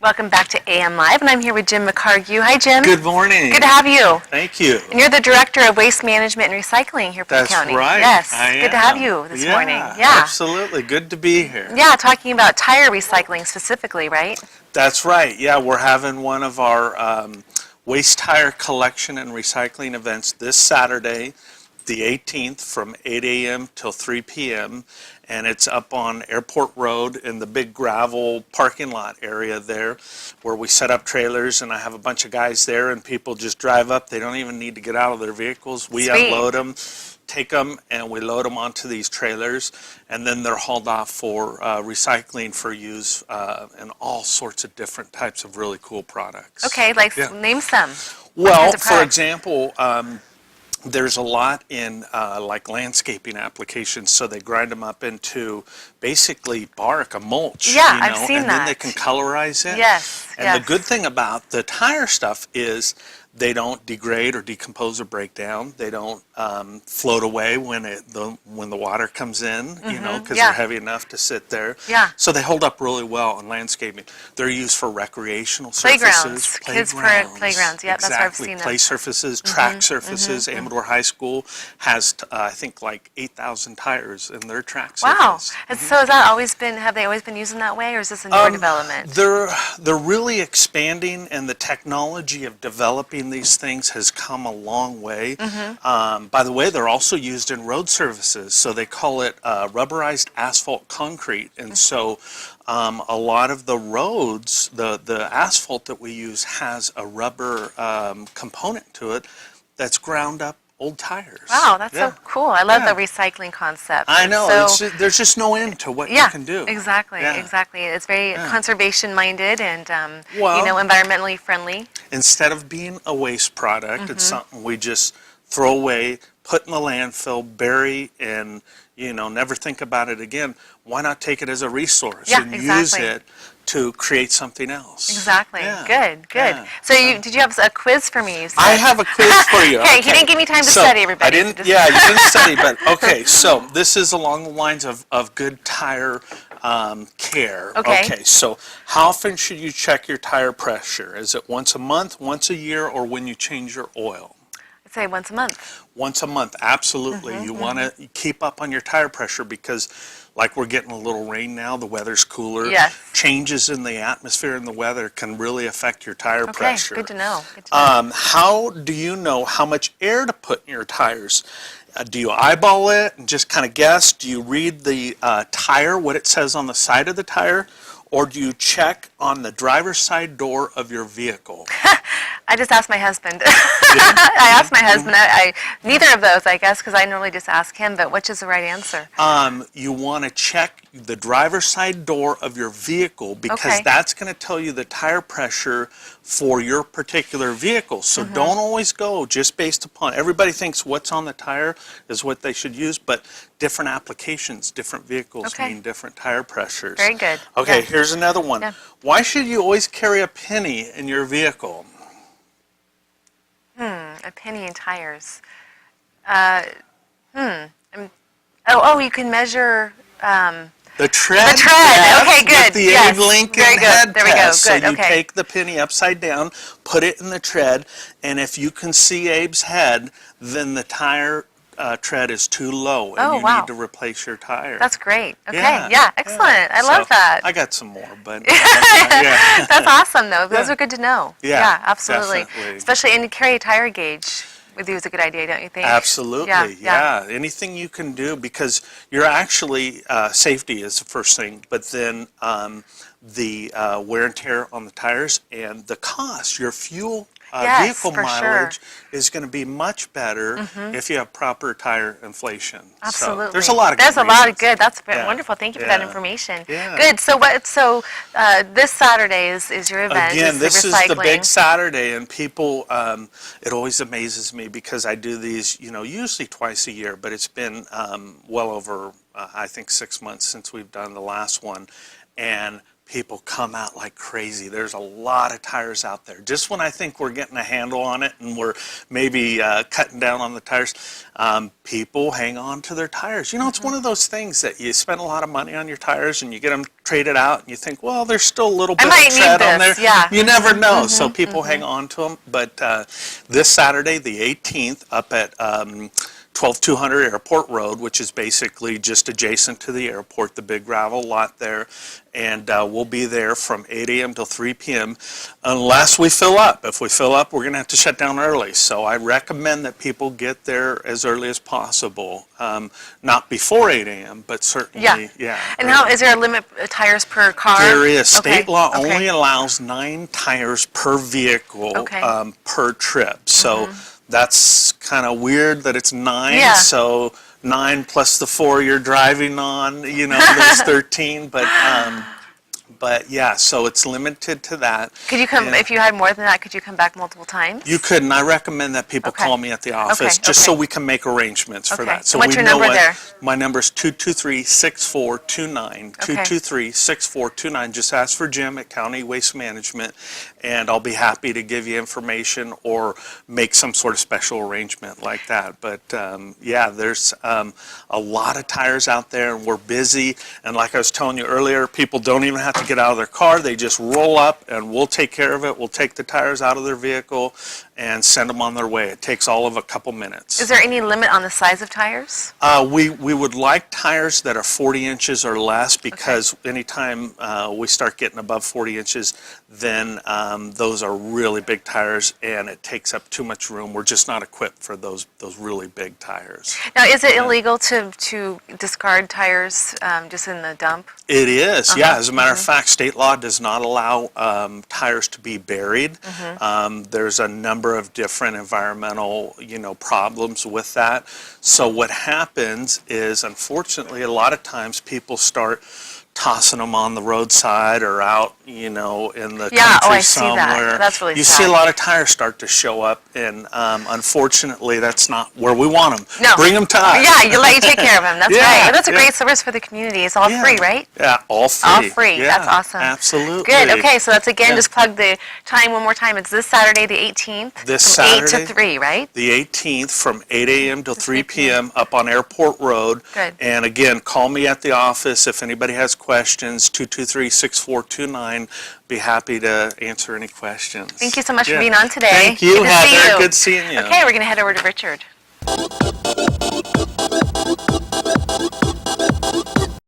Welcome back to AM Live, and I'm here with Jim McHargue. Hi, Jim. Good morning. Good to have you. Thank you. And you're the Director of Waste Management and Recycling here for the county. That's right. Yes. I Good to have you this morning. Yeah, absolutely. Good to be here. Yeah, talking about tire recycling specifically, right? That's right. Yeah, we're having one of our waste tire collection and recycling events this Saturday, the 18th, from 8 a.m. till 3 p.m., and it's up on Airport Road in the big gravel parking lot area there where we set up trailers, and I have a bunch of guys there, and people just drive up. They don't even need to get out of their vehicles. We unload them, take them, and we load them onto these trailers, and then they're hauled off for recycling for use and all sorts of different types of really cool products. Okay, name some. Well, for example, there's a lot in like landscaping applications, so they grind them up into basically bark, a mulch. Yeah, I've seen and that. then they can colorize it. Yes. And the good thing about the tire stuff is they don't degrade or decompose or break down. They don't float away when the water comes in, because they're heavy enough to sit there. Yeah. So they hold up really well in landscaping. They're used for recreational surfaces. Kids' playgrounds. Yeah, exactly. that's where I've seen them. Play surfaces, track surfaces. Amador High School has, I think, like 8,000 tires in their track surface. Wow. So have they always been using that way, or is this a newer development? They're really expanding, and the technology of developing these things has come a long way. By the way, they're also used in road services, so they call it rubberized asphalt concrete, and so a lot of the roads, the asphalt that we use has a rubber component to it that's ground up old tires. Wow, that's so cool. I love the recycling concept. I know. There's just no end to what you can do. Exactly. It's very conservation-minded and, environmentally friendly. Instead of being a waste product, it's something we just throw away, put in the landfill, bury, and, never think about it again. Why not take it as a resource and use it to create something else? Exactly. Yeah. Good. Yeah. So did you have a quiz for me? I have a quiz for you. Okay, he didn't give me time to study, everybody. I didn't. Yeah, you didn't study, but okay. So this is along the lines of good tire care. Okay. So how often should you check your tire pressure? Is it once a month, once a year, or when you change your oil? I'd say once a month. Once a month, absolutely. You want to keep up on your tire pressure because, like, we're getting a little rain now, the weather's cooler. Yes. Changes in the atmosphere and the weather can really affect your tire pressure. Okay, good to know. How do you know how much air to put in your tires? Do you eyeball it and just kind of guess? Do you read the tire, what it says on the side of the tire? Or do you check on the driver's side door of your vehicle? I just asked my husband. I asked my husband. Neither of those, I guess, because I normally just ask him, but which is the right answer? You want to check the driver's side door of your vehicle because that's going to tell you the tire pressure for your particular vehicle. So don't always go just based upon, everybody thinks what's on the tire is what they should use, but different applications, different vehicles mean different tire pressures. Very good. Okay, here's another one. Yeah. Why should you always carry a penny in your vehicle? A penny in tires. You can measure... The tread. The tread. Okay, good. With the Abe Lincoln head There we go. test. Good. So you take the penny upside down, put it in the tread, and if you can see Abe's head, then the tire tread is too low, and you need to replace your tire. That's great. Okay. Yeah. Excellent. I love that. I got some more, but That's awesome, though. Those are good to know. Yeah, absolutely. definitely. Especially, and to carry a tire gauge with you is a good idea, don't you think? Absolutely, yeah. Anything you can do, because you're actually, safety is the first thing, but then the wear and tear on the tires and the cost, your fuel vehicle mileage is going to be much better if you have proper tire inflation. Absolutely. So there's a lot of good. That's wonderful. Thank you for that information. Yeah. Good. So this Saturday is your event. Again, this is the big Saturday, and people, it always amazes me because I do these, usually twice a year, but it's been well over, I think, 6 months since we've done the last one. And people come out like crazy. There's a lot of tires out there. Just when I think we're getting a handle on it and we're maybe cutting down on the tires, people hang on to their tires. It's one of those things that you spend a lot of money on your tires and you get them trade it out, and you think, well, there's still a little bit might of tread need on there. this, yeah. You never know, so people hang on to them. But this Saturday, the 18th, up at 12200 Airport Road, which is basically just adjacent to the airport, the big gravel lot there. And we'll be there from 8 a.m. till 3 p.m. unless we fill up. If we fill up, we're going to have to shut down early. So I recommend that people get there as early as possible. Not before 8 a.m., but certainly, yeah. And how, is there a limit of tires per car? There is. State Okay, law okay. only allows 9 tires per vehicle Okay. per trip. So that's kind of weird that it's 9. Yeah. So 9 plus the 4 you're driving on, there's 13. But yeah, so it's limited to that. Could you come, Yeah. if you had more than that, could you come back multiple times? You could, and I recommend that people Okay. call me at the office just so we can make arrangements for Okay. that. So What's we your know number what there? my number is 223-6429. Okay. 223-6429. Just ask for Jim at County Waste Management, and I'll be happy to give you information or make some sort of special arrangement like that. But yeah, there's a lot of tires out there, and we're busy. And like I was telling you earlier, people don't even have to get out of their car. They just roll up, and we'll take care of it. We'll take the tires out of their vehicle and send them on their way. It takes all of a couple minutes. Is there any limit on the size of tires? We would like tires that are 40 inches or less, because anytime we start getting above 40 inches, then those are really big tires, and it takes up too much room. We're just not equipped for those really big tires. Now, is it illegal to discard tires just in the dump? It is, yeah. As a matter of fact, state law does not allow tires to be buried. There's a number of different environmental, problems with that. So what happens is, unfortunately, a lot of times people start tossing them on the roadside or out, in the country I see that. somewhere. That's really You sad. see a lot of tires start to show up, and unfortunately, that's not where we want them. No. Bring them to us. Yeah, you let you take care of them. That's Yeah, right. And that's a yeah. great service for the community. It's all free, right? Yeah, all free. All free. Yeah, That's awesome. Absolutely. Good. Okay, so that's again, Yeah. just plug the time one more time. It's this Saturday, the 18th. This from 8 Saturday. to 3, right? The 18th from 8 a.m. till 3 p.m. up on Airport Road. Good. And again, call me at the office if anybody has questions, 223-6429. Be happy to answer any questions. Thank you so much Yeah. for being on today. Thank you, Good to see Heather. you. Good seeing you. Okay, we're going to head over to Richard.